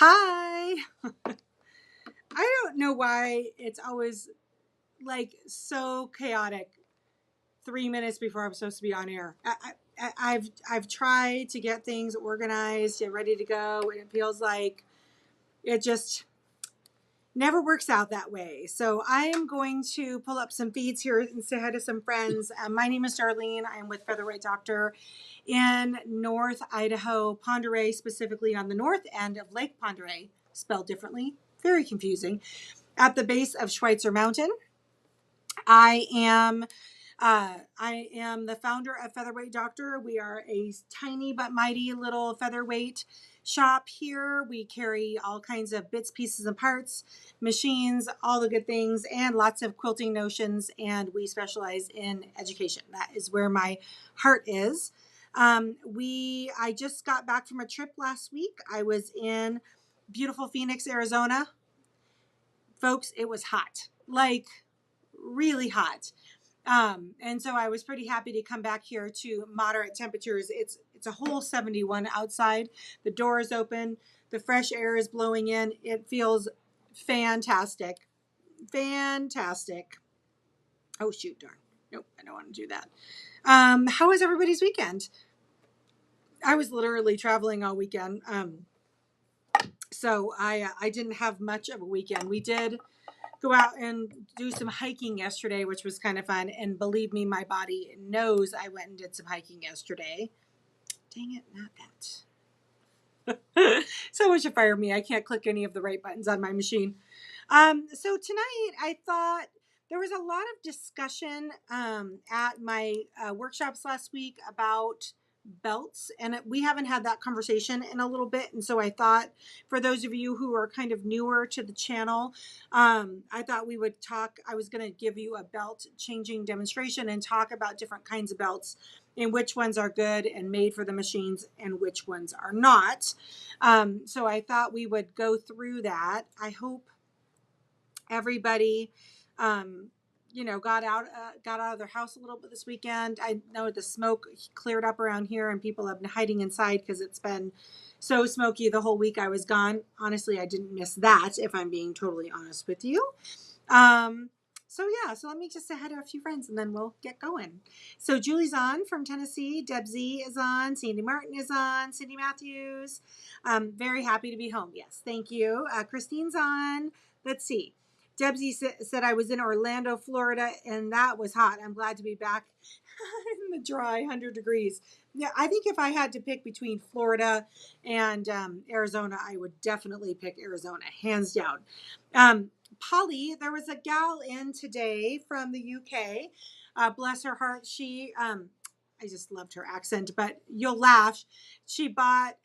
Hi. I don't know why it's always like so chaotic 3 minutes before I'm supposed to be on air. I've tried to get things organized and ready to go, and it feels like it just never works out that way. So I am going to pull up some feeds here and say hi to some friends. My name is Darlene. I'm with Featherweight Doctor in North Idaho, Pend Oreille, specifically on the north end of Lake Pend Oreille, spelled differently. Very confusing. At the base of Schweitzer Mountain. I am the founder of Featherweight Doctor. We are a tiny but mighty little featherweight shop here. We carry all kinds of bits, pieces, and parts, machines, all the good things, and lots of quilting notions. And we specialize in education. That is where my heart is. I just got back from a trip last week. I was in beautiful Phoenix, Arizona. Folks, it was hot, like really hot. And so I was pretty happy to come back here to moderate temperatures. It's a whole 71 outside. The door is open. The fresh air is blowing in. It feels fantastic. Fantastic. Oh, shoot, darn. Nope, I don't want to do that. How was everybody's weekend? I was literally traveling all weekend. So I didn't have much of a weekend. We did go out and do some hiking yesterday, which was kind of fun. And believe me, my body knows I went and did some hiking yesterday. Dang it, not that. So much to fire me. I can't click any of the right buttons on my machine. So tonight I thought there was a lot of discussion at my workshops last week about belts, and we haven't had that conversation in a little bit. And so I thought for those of you who are kind of newer to the channel, I thought we would talk. I was going to give you a belt changing demonstration and talk about different kinds of belts and which ones are good and made for the machines and which ones are not. So I thought we would go through that. I hope everybody got out of their house a little bit this weekend. I know the smoke cleared up around here and people have been hiding inside because it's been so smoky the whole week I was gone. Honestly, I didn't miss that, if I'm being totally honest with you. So let me just say hi to a few friends and then we'll get going. So Julie's on from Tennessee. Deb Z is on. Sandy Martin is on. Cindy Matthews. Very happy to be home. Yes, thank you. Christine's on. Let's see. Debsy said I was in Orlando, Florida, and that was hot. I'm glad to be back in the dry 100 degrees. Yeah, I think if I had to pick between Florida and Arizona, I would definitely pick Arizona, hands down. Polly, there was a gal in today from the UK. Bless her heart. I just loved her accent, but you'll laugh. She bought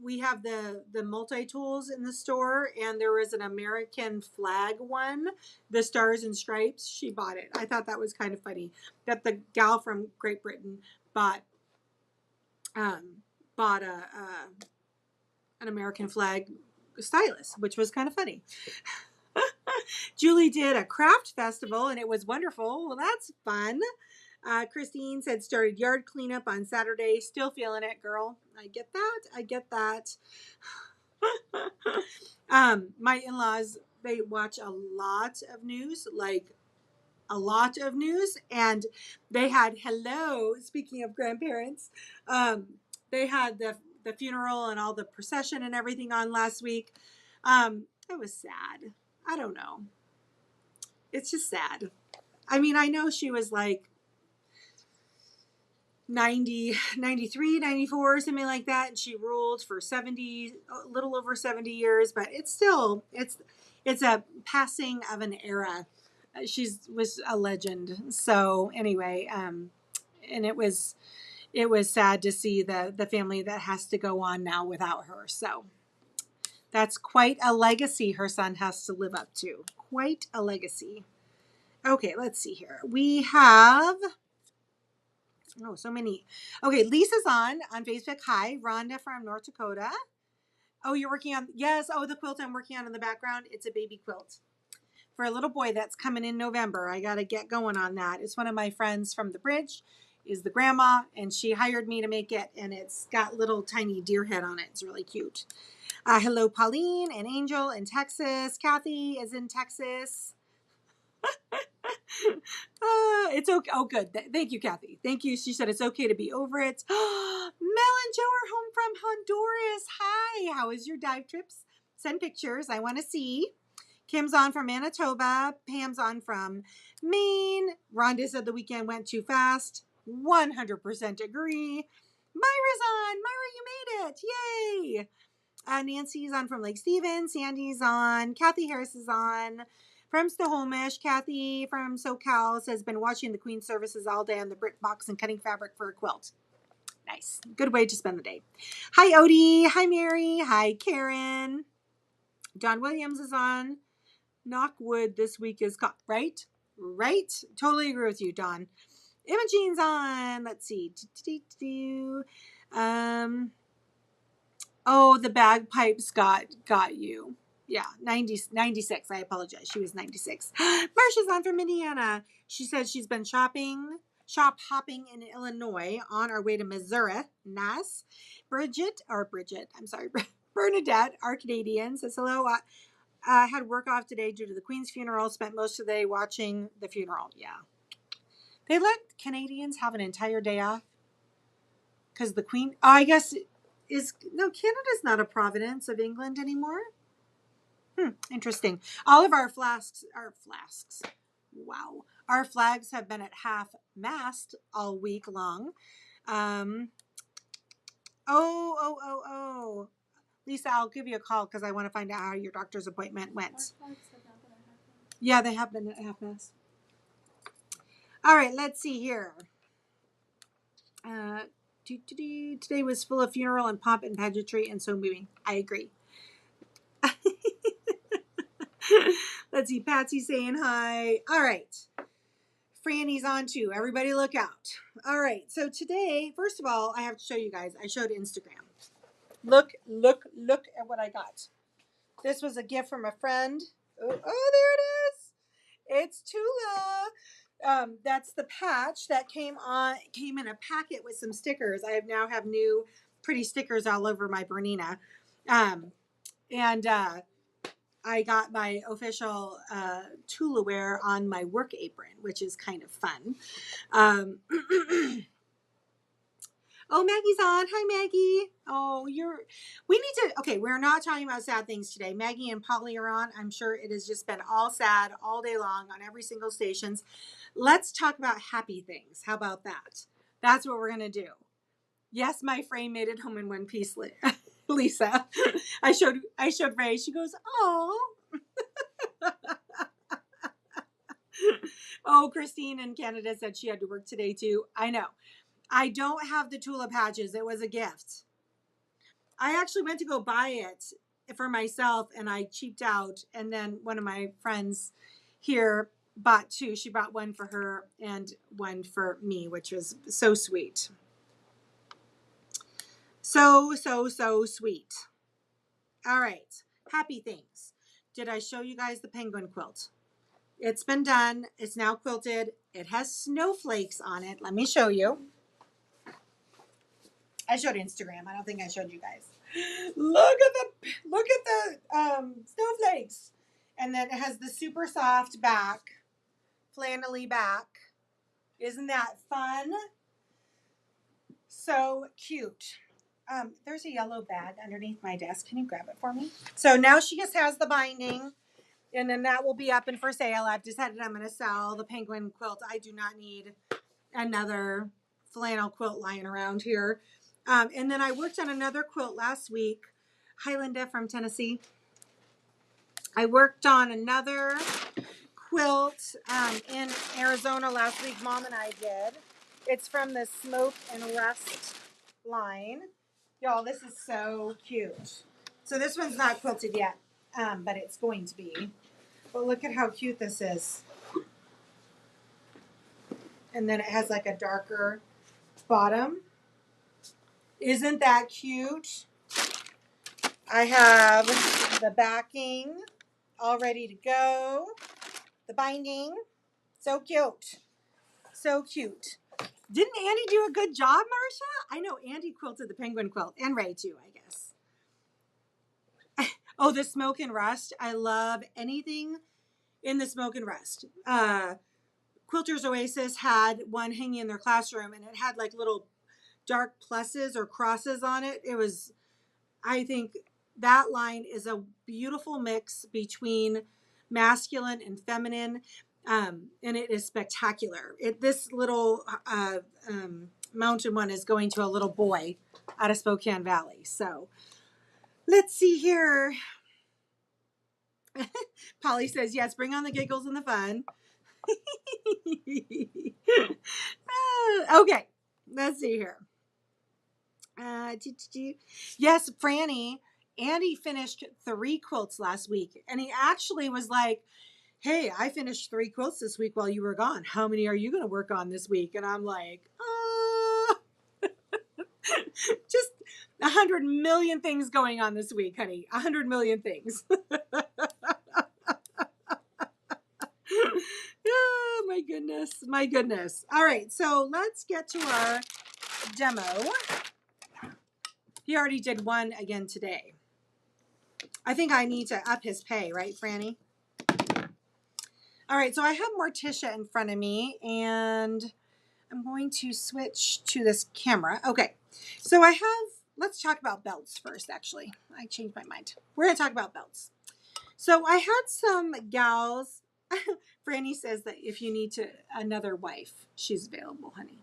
we have the multi-tools in the store, and there was an American flag one, the Stars and Stripes. She bought it. I thought that was kind of funny that the gal from Great Britain bought an American flag stylus, which was kind of funny. Julie did a craft festival and it was wonderful. Well, that's fun. Christine said started yard cleanup on Saturday. Still feeling it, girl. I get that. My in-laws, they watch a lot of news, and they had speaking of grandparents, they had the funeral and all the procession and everything on last week. It was sad. I don't know. It's just sad. I mean, I know she was like 90, 93, 94, something like that. And she ruled for 70, a little over 70 years, but it's a passing of an era. She was a legend. So anyway, and it was sad to see the family that has to go on now without her. So that's quite a legacy her son has to live up to. Quite a legacy. Okay, let's see here. We have, so many. Okay, Lisa's on Facebook. Hi, Rhonda from North Dakota. Oh, you're working on, yes. Oh, the quilt I'm working on in the background. It's a baby quilt for a little boy that's coming in November. I got to get going on that. It's one of my friends from the bridge. is the grandma, and she hired me to make it, and it's got little tiny deer head on it. It's really cute. Hello, Pauline and Angel in Texas. Kathy is in Texas. It's okay. Oh, good. Thank you, Kathy. Thank you. She said it's okay to be over it. Mel and Joe are home from Honduras. Hi. How is your dive trips? Send pictures. I want to see. Kim's on from Manitoba. Pam's on from Maine. Rhonda said the weekend went too fast. 100% agree. Myra's on. Myra, you made it. Yay. Nancy's on from Lake Stephen. Sandy's on. Kathy Harris is on. From Snohomish, Kathy from SoCal says, been watching the Queen services all day on the brick box and cutting fabric for a quilt. Nice. Good way to spend the day. Hi, Odie. Hi, Mary. Hi, Karen. Don Williams is on. Knockwood this week is right? Right? Totally agree with you, Don. Imogene's on. Let's see. Oh, the bagpipes got you. Yeah, 96. I apologize. She was 96. Marcia's on from Indiana. She said she's been shop hopping in Illinois on our way to Missouri. Nice. Bernadette, our Canadian, says hello. I had work off today due to the Queen's funeral. Spent most of the day watching the funeral. Yeah. They let Canadians have an entire day off? Because the Queen, I guess, Canada's not a province of England anymore. Interesting. All of our flags. Wow. Our flags have been at half mast all week long. Lisa, I'll give you a call because I want to find out how your doctor's appointment went. Yeah, they have been at half mast. All right, let's see here. Today was full of funeral and pomp and pageantry and so moving. I agree. Let's see, Patsy saying hi. All right. Franny's on too. Everybody look out. All right. So today, first of all, I have to show you guys. I showed Instagram. Look at what I got. This was a gift from a friend. Oh, there it is. It's Tula. That's the patch that came in a packet with some stickers. I now have new pretty stickers all over my Bernina. I got my official Tula wear on my work apron, which is kind of fun. Oh, Maggie's on. Hi, Maggie. Oh, we're not talking about sad things today. Maggie and Polly are on. I'm sure it has just been all sad all day long on every single stations. Let's talk about happy things. How about that? That's what we're going to do. Yes, my frame made it home in one piece, Lisa. I showed Ray. She goes, oh. Oh, Christine in Canada said she had to work today too. I know. I don't have the Tula patches. It was a gift. I actually went to go buy it for myself and I cheaped out. And then one of my friends here bought two. She bought one for her and one for me, which was so sweet. So sweet. All right. Happy things. Did I show you guys the penguin quilt? It's been done. It's now quilted. It has snowflakes on it. Let me show you. I showed Instagram. I don't think I showed you guys. Look at the snowflakes. And then it has the super soft back, flannelly back. Isn't that fun? So cute. There's a yellow bag underneath my desk. Can you grab it for me? So now she just has the binding, and then that will be up and for sale. I've decided I'm going to sell the penguin quilt. I do not need another flannel quilt lying around here. And then I worked on another quilt last week. Hi, Linda from Tennessee. I worked on another quilt in Arizona last week. Mom and I did. It's from the Smoke and Rust line. Y'all, this is so cute. So this one's not quilted yet, but it's going to be. But look at how cute this is. And then it has like a darker bottom. Isn't that cute? I have the backing all ready to go. The binding. So cute. So cute. Didn't Andy do a good job, Marsha? I know Andy quilted the penguin quilt, and Ray too, I guess. Oh, the smoke and rust. I love anything in the smoke and rust. Quilters Oasis had one hanging in their classroom, and it had like little dark pluses or crosses on it. It was, I think that line is a beautiful mix between masculine and feminine, and it is spectacular. This little mountain one is going to a little boy out of Spokane Valley. So let's see here. Polly says, yes, bring on the giggles and the fun. Okay, let's see here. Yes, Franny, Andy finished 3 quilts last week, and he actually was like, hey, I finished 3 quilts this week while you were gone. How many are you going to work on this week? And I'm like, just 100 million things going on this week, honey. 100 million things. Oh, my goodness. My goodness. All right. So let's get to our demo. He already did one again today. I think I need to up his pay, right, Franny? All right. So I have Morticia in front of me, and I'm going to switch to this camera. Okay. So I have, let's talk about belts first, actually. I changed my mind. We're going to talk about belts. So I had some gals. Franny says that if you need another wife, she's available, honey.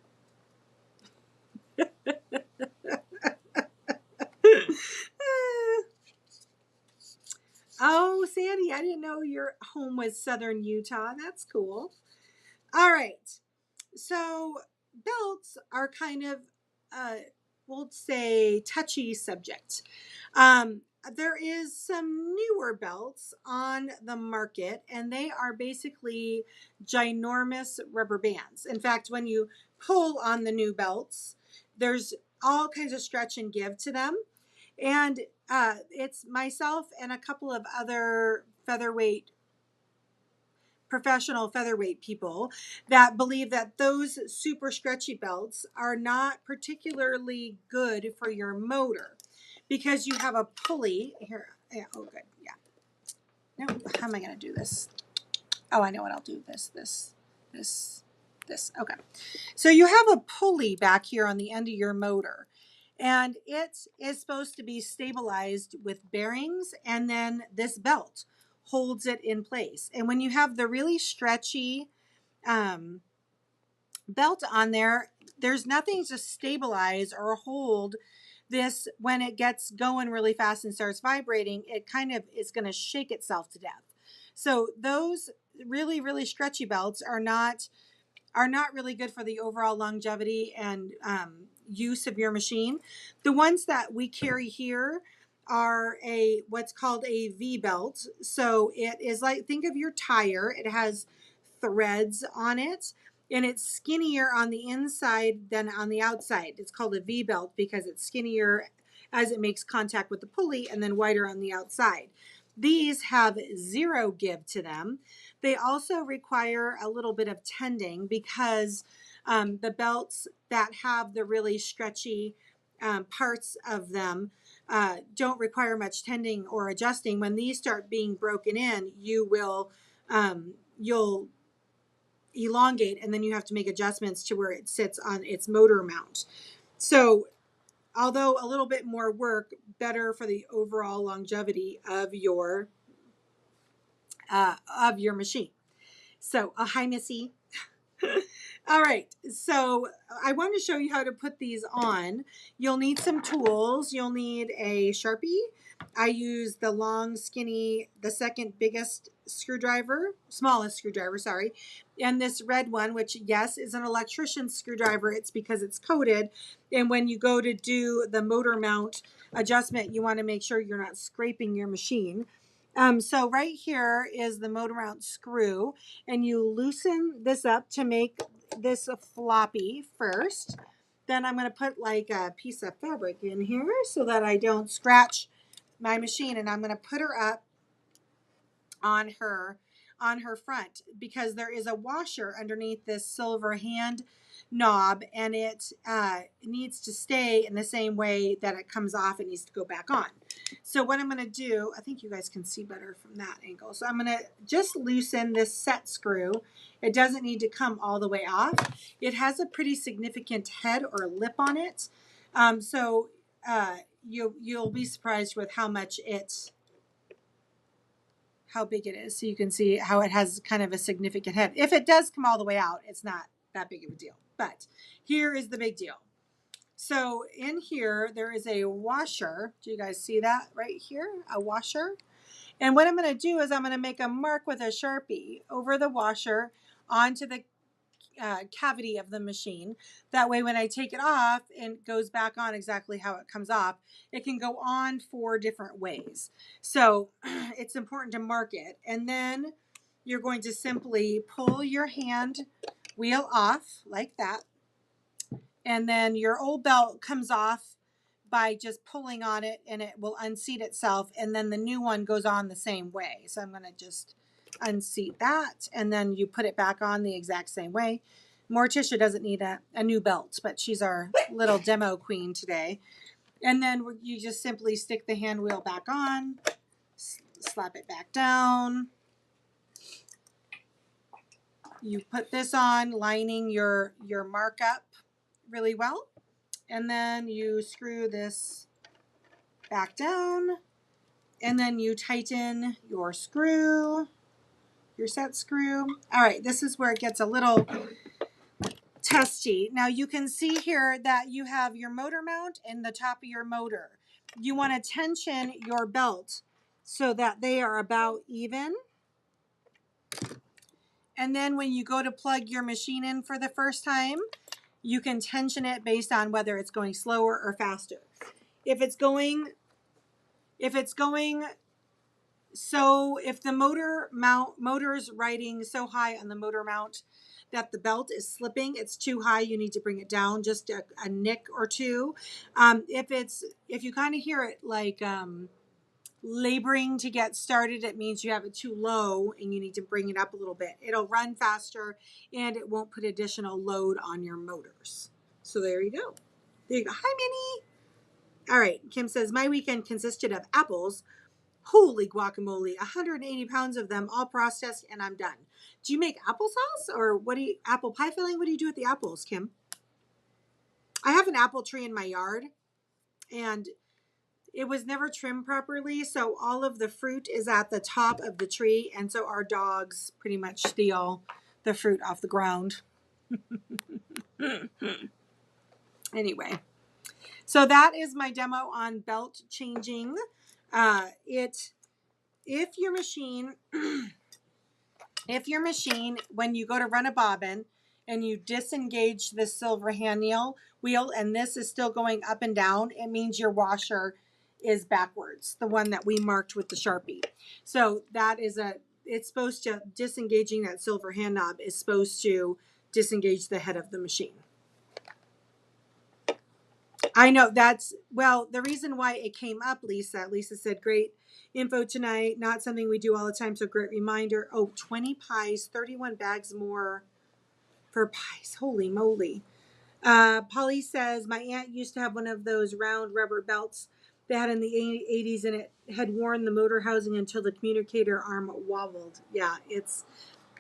Oh, Sandy, I didn't know your home was Southern Utah. That's cool. All right. So belts are kind of, we'll say, touchy subject. There is some newer belts on the market, and they are basically ginormous rubber bands. In fact, when you pull on the new belts, there's all kinds of stretch and give to them. And it's myself and a couple of other professional featherweight people that believe that those super stretchy belts are not particularly good for your motor because you have a pulley here. Yeah, oh, good. Yeah. No, how am I going to do this? Oh, I know what I'll do. This. Okay. So you have a pulley back here on the end of your motor, and it is supposed to be stabilized with bearings, and then this belt holds it in place. And when you have the really stretchy belt on there, there's nothing to stabilize or hold this. When it gets going really fast and starts vibrating, it kind of is going to shake itself to death. So those really, really stretchy belts are not really good for the overall longevity and use of your machine. The ones that we carry here are what's called a V belt. So it is like, think of your tire. It has threads on it, and it's skinnier on the inside than on the outside. It's called a V belt because it's skinnier as it makes contact with the pulley, and then wider on the outside. These have 0 give to them. They also require a little bit of tending because the belts that have the really stretchy parts of them don't require much tending or adjusting. When these start being broken in, you'll elongate, and then you have to make adjustments to where it sits on its motor mount. So although a little bit more work, better for the overall longevity of your machine. So, hi, Missy. All right, so I want to show you how to put these on. You'll need some tools. You'll need a Sharpie. I use the long, skinny, the second biggest smallest screwdriver, sorry. And this red one, which, yes, is an electrician's screwdriver. It's because it's coated. And when you go to do the motor mount adjustment, you want to make sure you're not scraping your machine. So right here is the motor mount screw, and you loosen this up to make this a floppy first. Then I'm going to put like a piece of fabric in here so that I don't scratch my machine, and I'm going to put her up on her front because there is a washer underneath this silver hand knob, and it needs to stay in the same way that it comes off. It needs to go back on. So what I'm going to do, I think you guys can see better from that angle. So I'm going to just loosen this set screw. It doesn't need to come all the way off. It has a pretty significant head or lip on it. You'll be surprised with how big it is. So you can see how it has kind of a significant head. If it does come all the way out, it's not that big of a deal. But here is the big deal. So in here, there is a washer. Do you guys see that right here? A washer. And what I'm going to do is I'm going to make a mark with a Sharpie over the washer onto the cavity of the machine. That way when I take it off and it goes back on exactly how it comes off, it can go on 4 different ways. So it's important to mark it. And then you're going to simply pull your hand wheel off like that. And then your old belt comes off by just pulling on it, and it will unseat itself. And then the new one goes on the same way. So I'm going to just unseat that, and then you put it back on the exact same way. Morticia doesn't need a new belt, but she's our little demo queen today. And then you just simply stick the hand wheel back on, slap it back down. You put this on, lining your markup really well. And then you screw this back down, and then you tighten your screw, your set screw. All right, this is where it gets a little testy. Now you can see here that you have your motor mount and the top of your motor. You want to tension your belt so that they are about even. And then when you go to plug your machine in for the first time, you can tension it based on whether it's going slower or faster. If the motor's riding so high on the motor mount that the belt is slipping, it's too high, you need to bring it down just a nick or two. If you kind of hear it like laboring to get started, it means you have it too low and you need to bring it up a little bit. It'll run faster and it won't put additional load on your motors. So there you go. There you go. Hi, Minnie. All right. Kim says, my weekend consisted of apples. Holy guacamole, 180 pounds of them, all processed, and I'm done. Do you make applesauce or apple pie filling? What do you do with the apples, Kim? I have an apple tree in my yard, and it was never trimmed properly, so all of the fruit is at the top of the tree, and so our dogs pretty much steal the fruit off the ground. Anyway, so that is my demo on belt changing. If your machine, when you go to run a bobbin and you disengage the silver hand wheel and this is still going up and down, it means your washer is backwards, the one that we marked with the Sharpie. So it's supposed to, disengaging that silver hand knob is supposed to disengage the head of the machine. I know the reason why it came up, Lisa said, great info tonight. Not something we do all the time. So great reminder. Oh, 20 pies, 31 bags more for pies. Holy moly. Polly says, my aunt used to have one of those round rubber belts they had in the 80s, and it had worn the motor housing until the communicator arm wobbled. Yeah, it's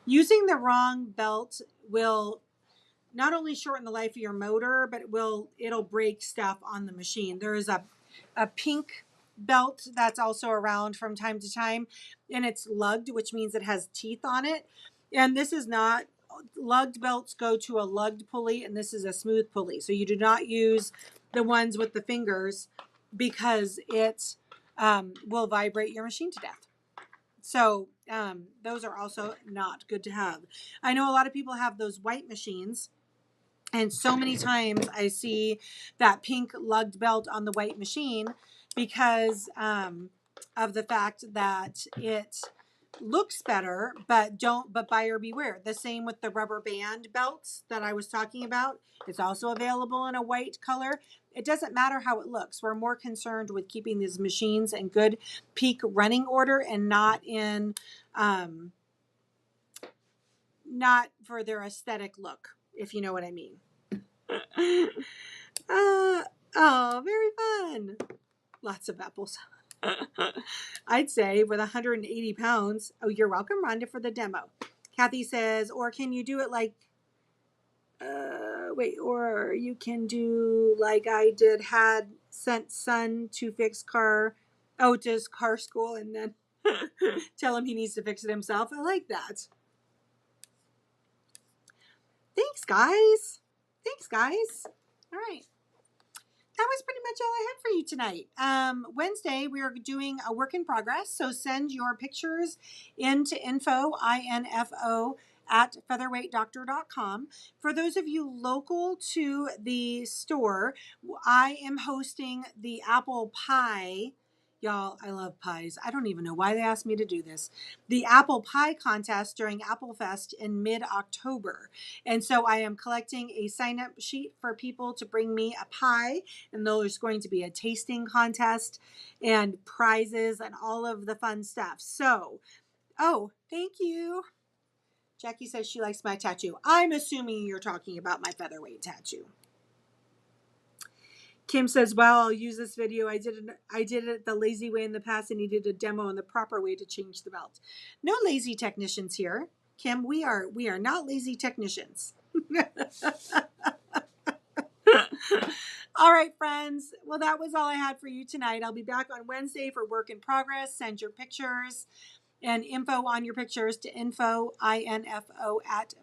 using the wrong belt will not only shorten the life of your motor, but it'll break stuff on the machine. There is a pink belt that's also around from time to time, and it's lugged, which means it has teeth on it. And this is not, lugged belts go to a lugged pulley, and this is a smooth pulley. So you do not use the ones with the fingers because it will vibrate your machine to death. So those are also not good to have. I know a lot of people have those white machines, and so many times I see that pink lugged belt on the white machine because of the fact that it looks better, but buyer beware. The same with the rubber band belts that I was talking about. It's also available in a white color. It doesn't matter how it looks. We're more concerned with keeping these machines in good peak running order and not for their aesthetic look, if you know what I mean. Oh, very fun. Lots of apples. I'd say with 180 pounds. Oh, you're welcome, Rhonda, for the demo. Kathy says, or can you do it like, or you can do like I did, had sent son to fix car, just car school, and then tell him he needs to fix it himself. I like that. Thanks, guys. All right. That was pretty much all I had for you tonight. Wednesday, we are doing a work in progress. So send your pictures into info at featherweightdoctor.com. For those of you local to the store, I am hosting the apple pie. Y'all, I love pies. I don't even know why they asked me to do this. The apple pie contest during Apple Fest in mid-October. And so I am collecting a sign-up sheet for people to bring me a pie. And there's going to be a tasting contest and prizes and all of the fun stuff. So, thank you. Jackie says she likes my tattoo. I'm assuming you're talking about my featherweight tattoo. Kim says, well, I'll use this video. I did it the lazy way in the past and needed a demo on the proper way to change the belt. No lazy technicians here. Kim, we are not lazy technicians. All right, friends. Well, that was all I had for you tonight. I'll be back on Wednesday for work in progress. Send your pictures and info on your pictures to info at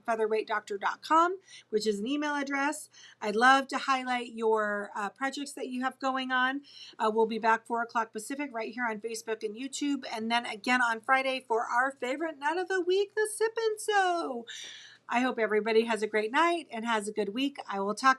featherweightdoctor.com, which is an email address. I'd love to highlight your projects that you have going on. We'll be back 4 o'clock Pacific right here on Facebook and YouTube. And then again on Friday for our favorite nut of the week, the Sip and Sew. I hope everybody has a great night and has a good week. I will talk